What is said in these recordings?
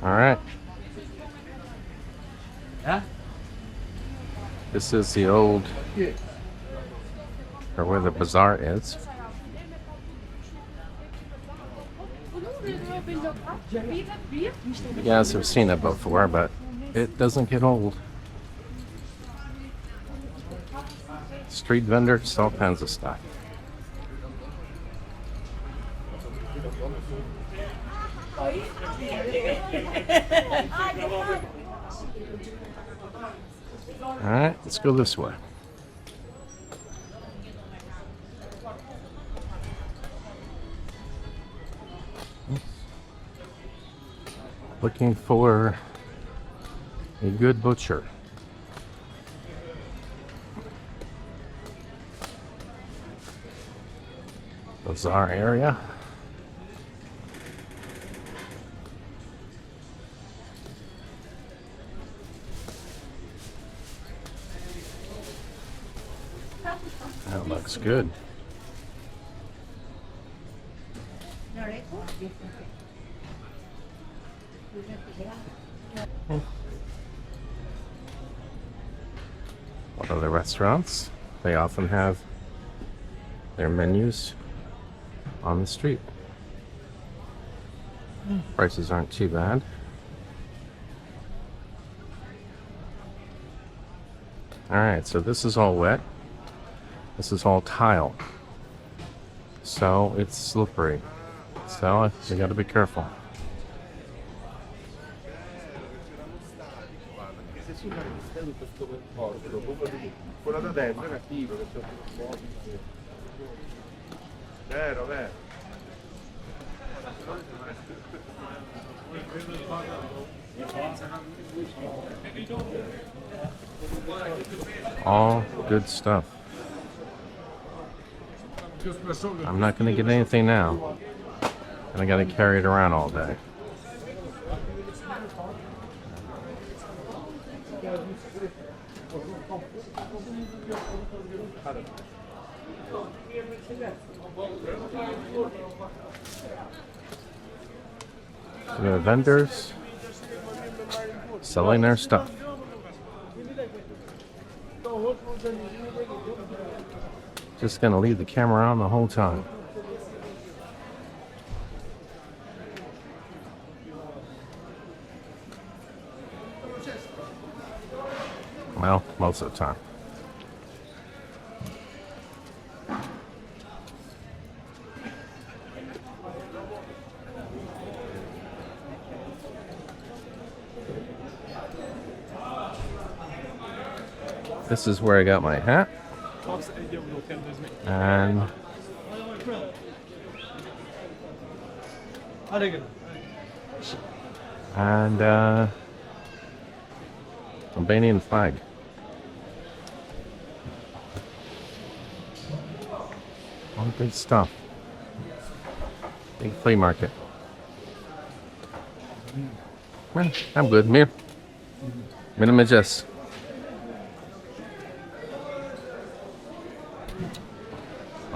All right. This is the old, or where the bazaar is. You guys have seen it before, but it doesn't get old. Street vendors, all kinds of stuff. All right, let's go this way. Looking for a good butcher. Bazaar area. That looks good. One of the restaurants, they often have their menus on the street. Prices aren't too bad. Alright, so this is all wet. This is all tile. So it's slippery. So you gotta be careful. All good stuff. I'm not going to get anything now, and I got to carry it around all day. The vendors selling their stuff. Just gonna leave the camera on the whole time. Well, most of the time. This is where I got my hat. And Albanian flag. All good stuff. Big flea market. Well, I'm good. Mir. Minimum just.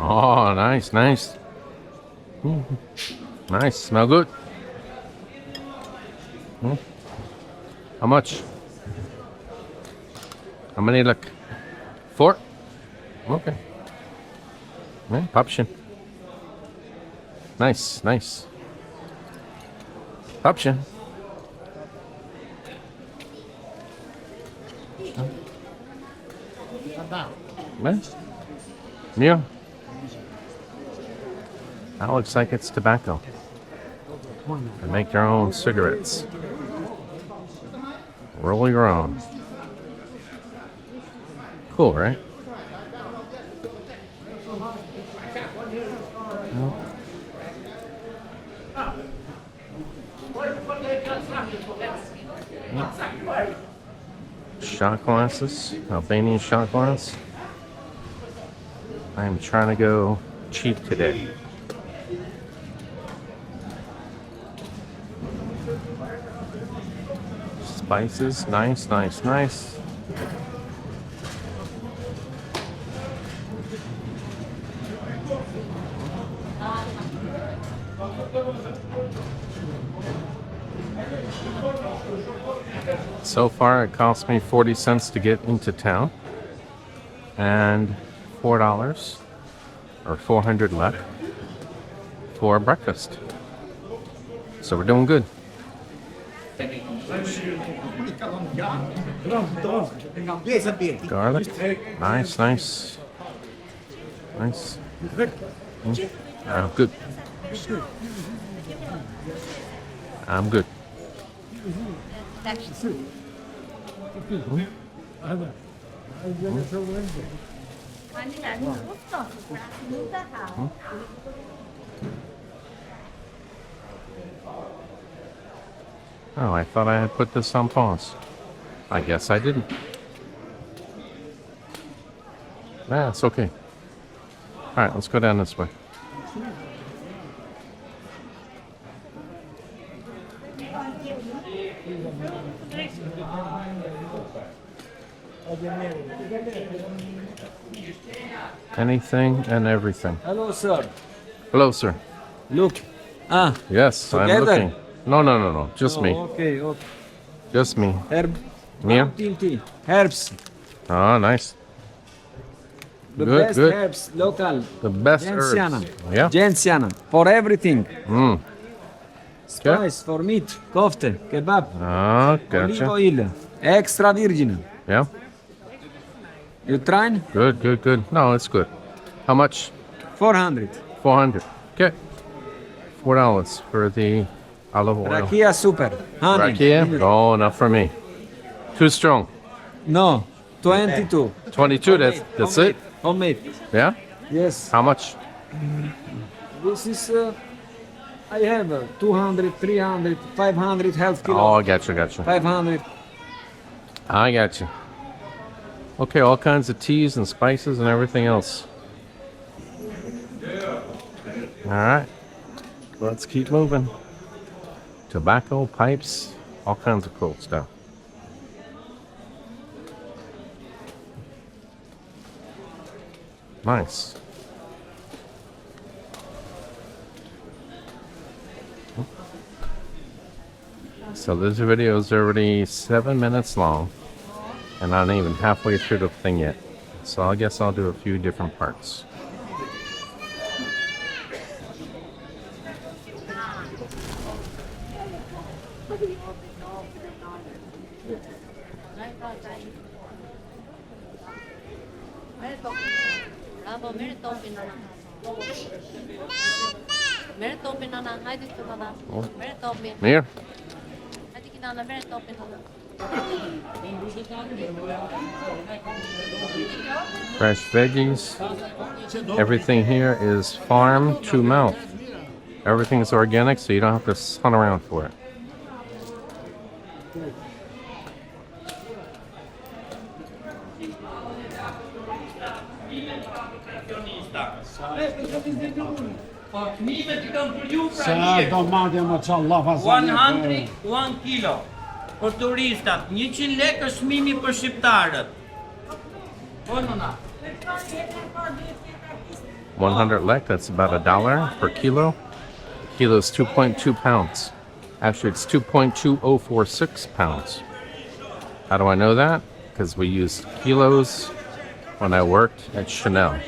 Oh, nice, nice. Nice, smell good. How much? How many look? 4? Okay. Yeah, Popchen. Nice, nice. Popchen. Nice. Yeah. That looks like it's tobacco. They make their own cigarettes. Roll your own. Cool, right? Shot glasses, Albanian shot glass. I'm trying to go cheap today. Spices, nice, nice, nice. So far, it cost me 40 cents to get into town, and $4 or 400 lek for breakfast. So we're doing good. Garlic, nice, nice, nice. I'm good. I'm good. Oh, I thought I had put this on pause. I guess I didn't. Nah, it's okay. Alright, let's go down this way. Anything and everything. Hello, sir. Hello, sir. Look. Yes, Together? I'm looking. No. Just me. Okay, okay. Just me. Herb. Yeah? Tea. Herbs. Oh, nice. The Good, best good. herbs, local. The best Gentiana. herbs. Yeah. Gentiana. For everything. Mm. Spice for meat, kofte, kebab, Oh, olive gotcha. oil, extra virgin. Yeah. You trying? Good. No, it's good. How much? 400. 400. Okay. $4 for the olive oil. Rakia super. Honey. Rakia? Oh, not for me. Too strong. No. 22. 22, that's it? Homemade. Yeah? Yes. How much? This is, I have 200, 300, 500 half kilo. Oh, I gotcha. 500. I got you. Okay, all kinds of teas and spices and everything else. All right, let's keep moving. Tobacco, pipes, all kinds of cool stuff. Nice. So this video is already 7 minutes long, and I'm not even halfway through the thing yet. So I guess I'll do a few different parts. Here. Fresh veggies. Everything here is farm to mouth. Everything is organic, so you don't have to hunt around for it. $100 1 kilo për turistat, 100 lekë është çmimi për shqiptarët. Po nona. 100 lek, that's about $1 per kilo. Kilo is 2.2 pounds. Actually, it's 2.2046 pounds. How do I know that? Because we used kilos when I worked at Chanel.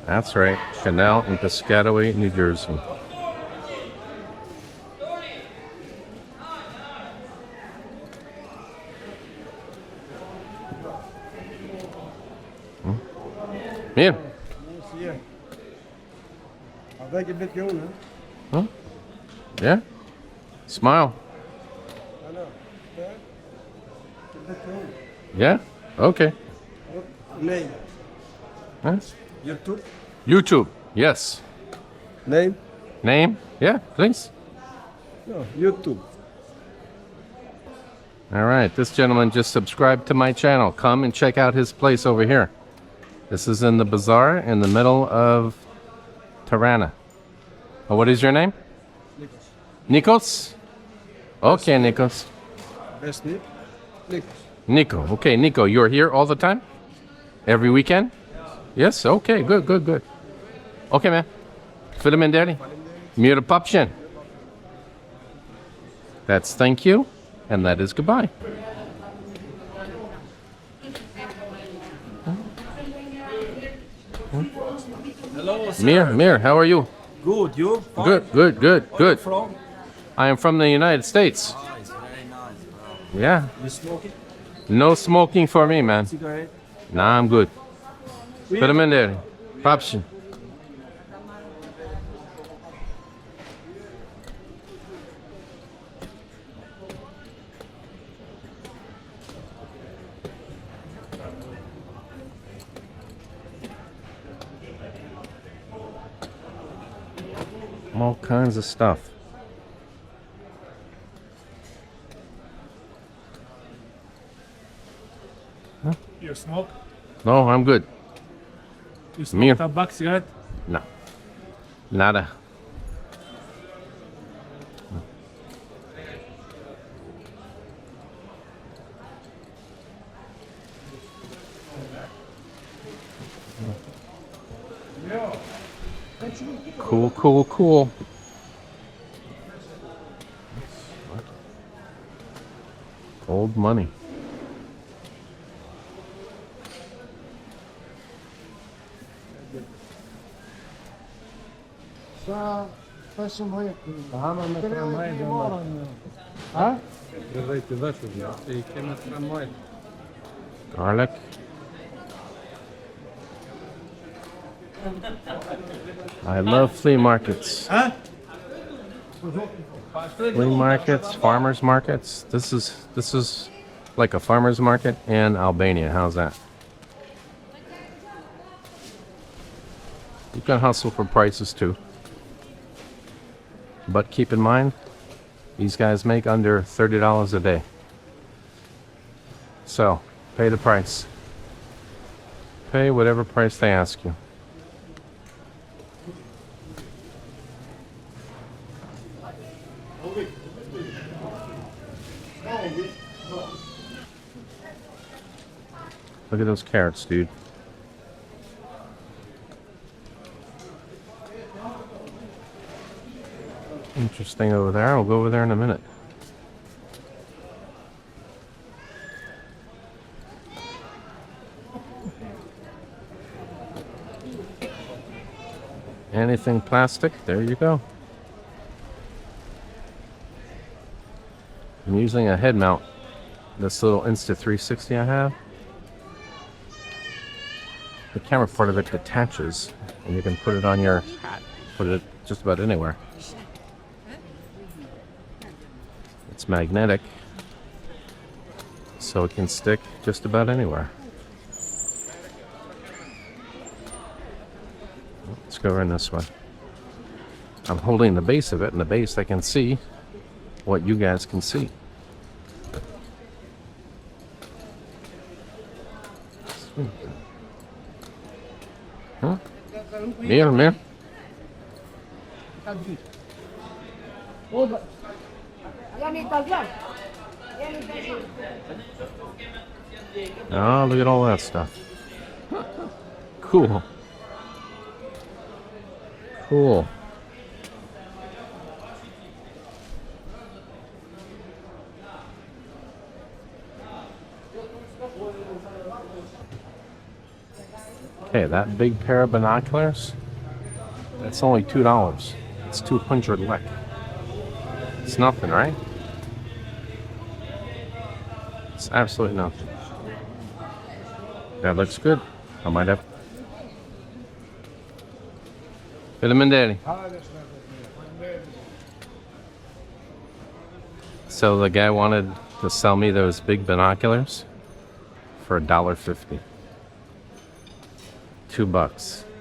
That's right, Chanel in Piscataway, New Jersey. Here. Huh? Yeah? Smile. Yeah? Okay. Name. Huh? YouTube. YouTube, yes. Name. Name? Yeah, please. No, YouTube. All right, this gentleman just subscribed to my channel. Come and check out his place over here. This is in the Bazaar in the middle of Tirana. Oh, what is your name? Nikos? Okay, Nikos. Best name. Nick. Nico. Okay, Nico, you're here all the time? Every weekend? Yes? Okay, good. Okay, man. Faleminderit. Mirë papshin. That's thank you, and that is goodbye. Hello, sir. Mir, how are you? Good, you? Fine? Good. Where Good. you from? I am from the United States. Nice, very nice, bro. Yeah. You smoking? No smoking for me, man. Cigarette? Nah, I'm good. Put him in there. Poption. All kinds of stuff. You smoke? No, I'm good. You smoke Mir. tobacco cigarette? No. Nada. Cool. Old money. Garlic. I love flea markets. Flea markets, farmers markets. This is like a farmers market in Albania. How's that? You can hustle for prices too. But keep in mind, these guys make under $30 a day. So, pay the price. Pay whatever price they ask you. Look at those carrots, dude. Interesting over there. I'll go over there in a minute. Anything plastic, there you go. I'm using a head mount. This little Insta360 I have. The camera part of it detaches, and you can put it on your hat. Put it just about anywhere. It's magnetic, so it can stick just about anywhere. Let's go in this way. I'm holding the base of it, and the base I can see what you guys can see. Huh? Mir. Oh, look at all that stuff. Cool. Hey, that big pair of binoculars, that's only $2. It's 200 lek. It's nothing, right? It's absolutely nothing. That looks good. I might have. Vitamin Daddy. So the guy wanted to sell me those big binoculars for $1.50. $2.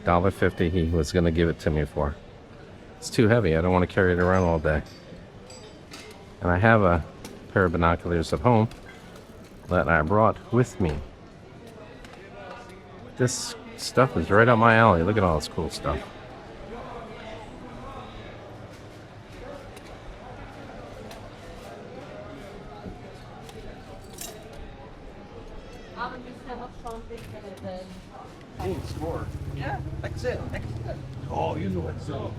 $1.50 he was going to give it to me for. It's too heavy. I don't want to carry it around all day. And I have a pair of binoculars at home that I brought with me. This stuff is right up my alley. Look at all this cool stuff. Yeah, that's it. Oh, you know what's up.